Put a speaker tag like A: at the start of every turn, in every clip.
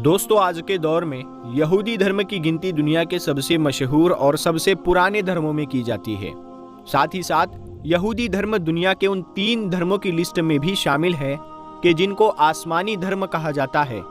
A: दोस्तों, आज के दौर में यहूदी धर्म की गिनती दुनिया के सबसे मशहूर और सबसे पुराने धर्मों में की जाती है। साथ ही साथ यहूदी धर्म दुनिया के उन 3 धर्मों की लिस्ट में भी शामिल है कि जिनको आसमानी धर्म कहा जाता है।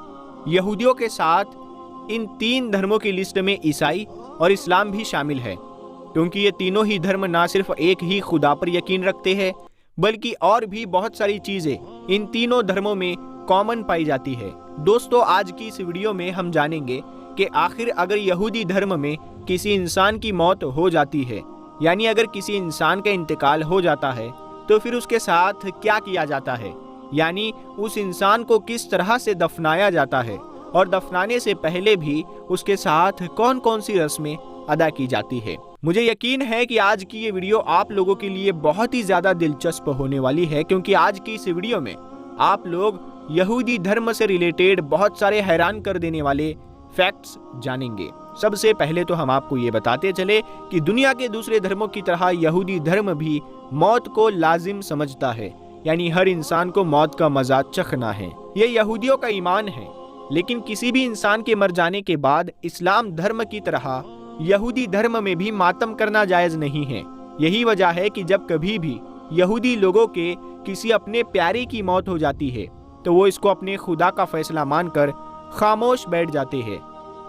A: यहूदियों के साथ इन 3 धर्मों की लिस्ट में ईसाई और इस्लाम भी शामिल है, क्योंकि ये तीनों ही धर्म ना सिर्फ एक ही खुदा पर यकीन रखते हैं, बल्कि और भी बहुत सारी चीज़ें इन तीनों धर्मों में कॉमन पाई जाती है। दोस्तों, आज की इस वीडियो में हम जानेंगे कि आखिर अगर यहूदी धर्म में किसी इंसान की मौत हो जाती है, यानी अगर किसी इंसान का इंतकाल हो जाता है, तो फिर उसके साथ क्या किया जाता है, यानी उस इंसान को किस तरह से दफनाया जाता है और दफनाने से पहले भी उसके साथ कौन कौन सी रस्में अदा की जाती है। मुझे यकीन है कि आज की ये वीडियो आप लोगों के लिए बहुत ही ज़्यादा दिलचस्प होने वाली है, क्योंकि आज की इस वीडियो में आप लोग यहूदी धर्म से रिलेटेड बहुत सारे हैरान कर देने वाले फैक्ट्स जानेंगे। सबसे पहले तो हम आपको ये बताते चले कि दुनिया के दूसरे धर्मों की तरह यहूदी धर्म भी मौत को लाजिम समझता है, यानी हर इंसान को मौत का मजा चखना है। ये यहूदियों का ईमान है। लेकिन किसी भी इंसान के मर जाने के बाद इस्लाम धर्म की तरह यहूदी धर्म में भी मातम करना जायज़ नहीं है। यही वजह है कि जब कभी भी यहूदी लोगों के किसी अपने प्यारे की मौत हो जाती है, तो वो इसको अपने खुदा का फैसला मानकर खामोश बैठ जाते हैं।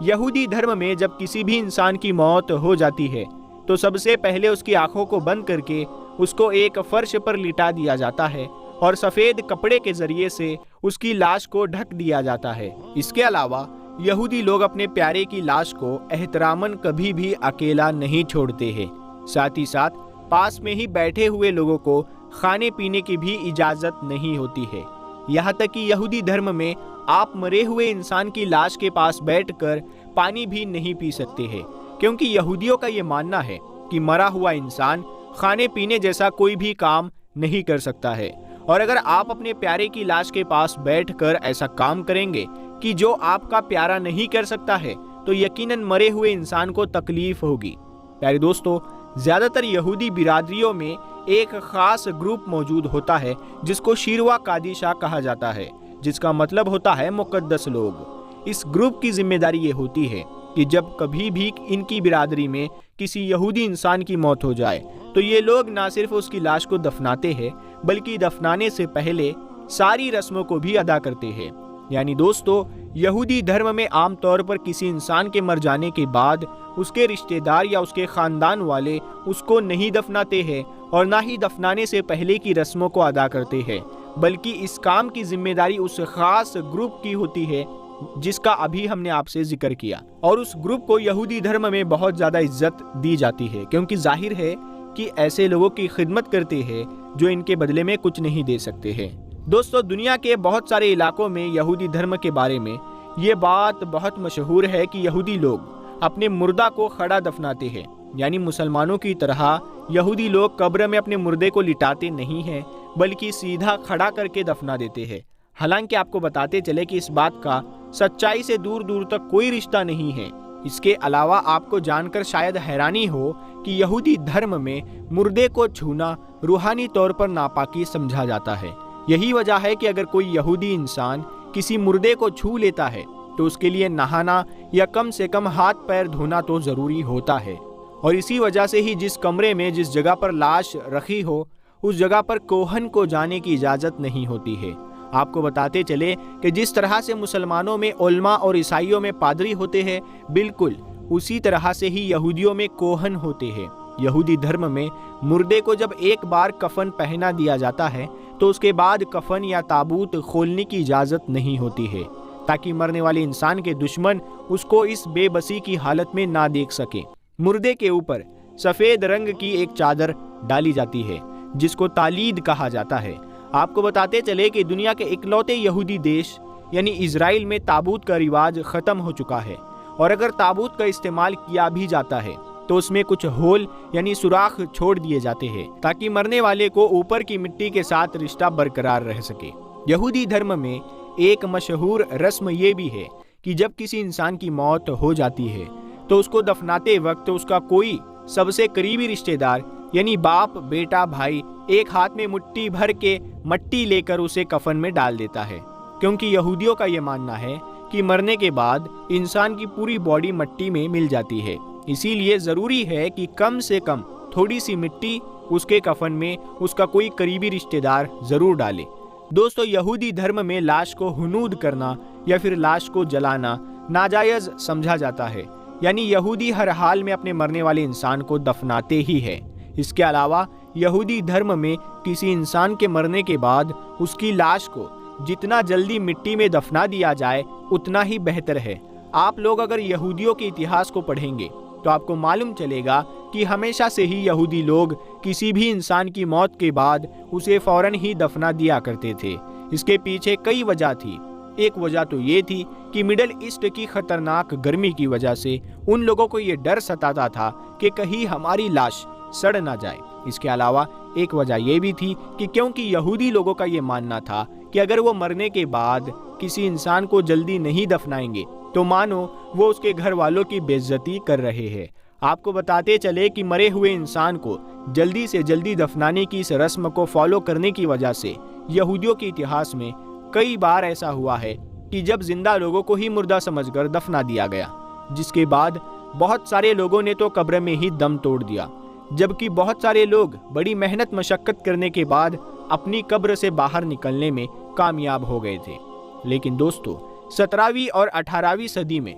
A: यहूदी धर्म में जब किसी भी इंसान की मौत हो जाती है, तो सबसे पहले उसकी आंखों को बंद करके उसको एक फर्श पर लिटा दिया जाता है और सफ़ेद कपड़े के जरिए से उसकी लाश को ढक दिया जाता है। इसके अलावा यहूदी लोग अपने प्यारे की लाश को एहतरामन कभी भी अकेला नहीं छोड़ते हैं। साथ ही साथ पास में ही बैठे हुए लोगों को खाने पीने की भी इजाज़त नहीं होती है। यहाँ तक कि यहूदी धर्म में आप मरे हुए इंसान की लाश के पास बैठकर पानी भी नहीं पी सकते हैं, क्योंकि यहूदियों का ये मानना है कि मरा हुआ इंसान खाने पीने जैसा कोई भी काम नहीं कर सकता है। और अगर आप अपने प्यारे की लाश के पास बैठकर ऐसा काम करेंगे कि जो आपका प्यारा नहीं कर सकता है, तो यकीनन मरे हुए इंसान को तकलीफ होगी। प्यारे दोस्तों, ज़्यादातर यहूदी बिरादरियों में एक ख़ास ग्रुप मौजूद होता है जिसको शीरवा कादिशा कहा जाता है, जिसका मतलब होता है मुक़द्दस लोग। इस ग्रुप की जिम्मेदारी ये होती है कि जब कभी भी इनकी बिरादरी में किसी यहूदी इंसान की मौत हो जाए, तो ये लोग ना सिर्फ उसकी लाश को दफनाते हैं, बल्कि दफनाने से पहले सारी रस्मों को भी अदा करते हैं। यानी दोस्तों, यहूदी धर्म में आम तौर पर किसी इंसान के मर जाने के बाद उसके रिश्तेदार या उसके ख़ानदान वाले उसको नहीं दफनाते हैं और ना ही दफनाने से पहले की रस्मों को अदा करते हैं, बल्कि इस काम की जिम्मेदारी उस ख़ास ग्रुप की होती है जिसका अभी हमने आपसे जिक्र किया। और उस ग्रुप को यहूदी धर्म में बहुत ज़्यादा इज्जत दी जाती है, क्योंकि जाहिर है कि ऐसे लोगों की खिदमत करते हैं जो इनके बदले में कुछ नहीं दे सकते हैं। दोस्तों, दुनिया के बहुत सारे इलाकों में यहूदी धर्म के बारे में ये बात बहुत मशहूर है कि यहूदी लोग अपने मुर्दा को खड़ा दफनाते हैं, यानी मुसलमानों की तरह यहूदी लोग कब्र में अपने मुर्दे को लिटाते नहीं हैं, बल्कि सीधा खड़ा करके दफना देते हैं। हालांकि आपको बताते चले कि इस बात का सच्चाई से दूर दूर तक कोई रिश्ता नहीं है। इसके अलावा आपको जानकर शायद हैरानी हो कि यहूदी धर्म में मुर्दे को छूना रूहानी तौर पर नापाकी समझा जाता है। यही वजह है कि अगर कोई यहूदी इंसान किसी मुर्दे को छू लेता है, तो उसके लिए नहाना या कम से कम हाथ पैर धोना तो ज़रूरी होता है। और इसी वजह से ही जिस कमरे में जिस जगह पर लाश रखी हो, उस जगह पर कोहन को जाने की इजाज़त नहीं होती है। आपको बताते चले कि जिस तरह से मुसलमानों में उलमा और ईसाइयों में पादरी होते हैं, बिल्कुल उसी तरह से ही यहूदियों में कोहन होते हैं। यहूदी धर्म में मुर्दे को जब एक बार कफन पहना दिया जाता है, तो उसके बाद कफन या ताबूत खोलने की इजाज़त नहीं होती है, ताकि मरने वाले इंसान के दुश्मन उसको इस बेबसी की हालत में ना देख सके। मुर्दे के ऊपर सफ़ेद रंग की एक चादर डाली जाती है, जिसको तालीद कहा जाता है। आपको बताते चले कि दुनिया के इकलौते यहूदी देश यानी इजराइल में ताबूत का रिवाज ख़त्म हो चुका है, और अगर ताबूत का इस्तेमाल किया भी जाता है, तो उसमें कुछ होल यानी सुराख छोड़ दिए जाते हैं, ताकि मरने वाले को ऊपर की मिट्टी के साथ रिश्ता बरकरार रह सके। यहूदी धर्म में एक मशहूर रस्म ये भी है कि जब किसी इंसान की मौत हो जाती है, तो उसको दफनाते वक्त उसका कोई सबसे करीबी रिश्तेदार यानी बाप, बेटा, भाई एक हाथ में मुट्ठी भर के मट्टी लेकर उसे कफन में डाल देता है, क्योंकि यहूदियों का ये मानना है कि मरने के बाद इंसान की पूरी बॉडी मिट्टी में मिल जाती है, इसीलिए ज़रूरी है कि कम से कम थोड़ी सी मिट्टी उसके कफन में उसका कोई करीबी रिश्तेदार ज़रूर डाले। दोस्तों, यहूदी धर्म में लाश को हुनूद करना या फिर लाश को जलाना नाजायज़ समझा जाता है, यानी यहूदी हर हाल में अपने मरने वाले इंसान को दफनाते ही है। इसके अलावा यहूदी धर्म में किसी इंसान के मरने के बाद उसकी लाश को जितना जल्दी मिट्टी में दफना दिया जाए उतना ही बेहतर है। आप लोग अगर यहूदियों के इतिहास को पढ़ेंगे तो आपको मालूम चलेगा कि हमेशा से ही यहूदी लोग किसी भी इंसान की मौत के बाद उसे फौरन ही दफना दिया करते थे। इसके पीछे कई वजह थी। एक वजह तो ये थी कि मिडल ईस्ट की खतरनाक गर्मी की वजह से उन लोगों को ये डर सताता था कि कहीं हमारी लाश सड़ ना जाए। इसके अलावा एक वजह यह भी थी कि क्योंकि यहूदी लोगों का ये मानना था कि अगर वो मरने के बाद किसी इंसान को जल्दी नहीं दफनाएंगे तो मानो वो उसके घर वालों की बेइज्जती कर रहे हैं। आपको बताते चले कि मरे हुए इंसान को जल्दी से जल्दी दफनाने की इस रस्म को फॉलो करने की वजह से यहूदियों के इतिहास में कई बार ऐसा हुआ है कि जब जिंदा लोगों को ही मुर्दा समझकर दफना दिया गया, जिसके बाद बहुत सारे लोगों ने तो कब्र में ही दम तोड़ दिया, जबकि बहुत सारे लोग बड़ी मेहनत मशक्कत करने के बाद अपनी कब्र से बाहर निकलने में कामयाब हो गए थे। लेकिन दोस्तों, 17वीं और 18वीं सदी में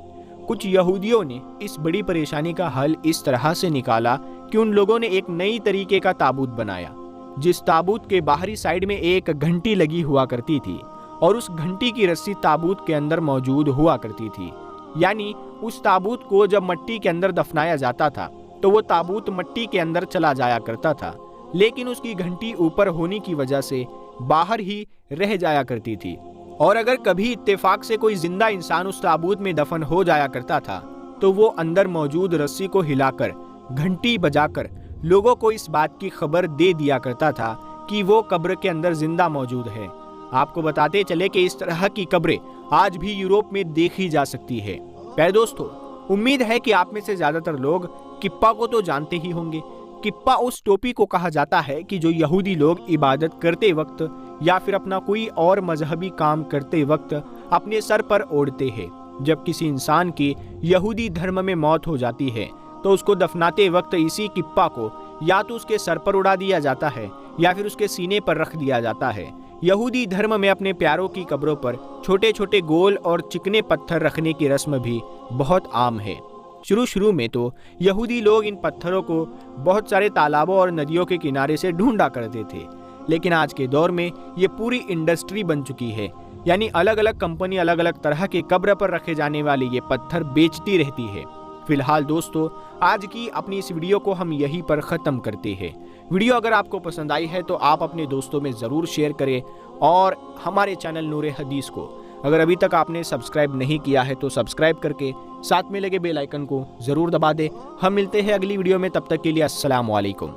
A: कुछ यहूदियों ने इस बड़ी परेशानी का हल इस तरह से निकाला कि उन लोगों ने एक नई तरीके का ताबूत बनाया, जिस ताबूत के बाहरी साइड में एक घंटी लगी हुआ करती थी और उस घंटी की रस्सी ताबूत के अंदर मौजूद हुआ करती थी। यानी उस ताबूत को जब मिट्टी के अंदर दफनाया जाता था तो वो ताबूत मिट्टी के अंदर चला जाया करता था, लेकिन उसकी घंटी ऊपर होने की वजह से बाहर ही रह जाया करती थी। और अगर कभी इत्तेफाक से कोई जिंदा इंसान उस ताबूत में दफन हो जाया करता था तो वो अंदर मौजूद रस्सी को हिलाकर घंटी बजाकर लोगों को इस बात की खबर दे दिया करता था कि वो कब्र के अंदर जिंदा मौजूद है। आपको बताते चले कि इस तरह की कब्रें आज भी यूरोप में देखी जा सकती है। प्यारे दोस्तों, उम्मीद है कि आप में से ज्यादातर लोग किप्पा को तो जानते ही होंगे। किप्पा उस टोपी को कहा जाता है कि जो यहूदी लोग इबादत करते वक्त या फिर अपना कोई और मजहबी काम करते वक्त अपने सर पर ओढ़ते हैं। जब किसी इंसान की यहूदी धर्म में मौत हो जाती है तो उसको दफनाते वक्त इसी किप्पा को या तो उसके सर पर उड़ा दिया जाता है या फिर उसके सीने पर रख दिया जाता है। यहूदी धर्म में अपने प्यारों की कब्रों पर छोटे छोटे गोल और चिकने पत्थर रखने की रस्म भी बहुत आम है। शुरू में तो यहूदी लोग इन पत्थरों को बहुत सारे तालाबों और नदियों के किनारे से ढूंढा करते थे, लेकिन आज के दौर में ये पूरी इंडस्ट्री बन चुकी है। यानी अलग अलग कंपनी अलग अलग तरह के कब्र पर रखे जाने वाले ये पत्थर बेचती रहती है। फिलहाल दोस्तों, आज की अपनी इस वीडियो को हम यहीं पर ख़त्म करते हैं। वीडियो अगर आपको पसंद आई है तो आप अपने दोस्तों में ज़रूर शेयर करें और हमारे चैनल नूर हदीस को अगर अभी तक आपने सब्सक्राइब नहीं किया है तो सब्सक्राइब करके साथ में लगे बेल आइकन को ज़रूर दबा दें। हम मिलते हैं अगली वीडियो में, तब तक के लिए अस्सलाम वालेकुम।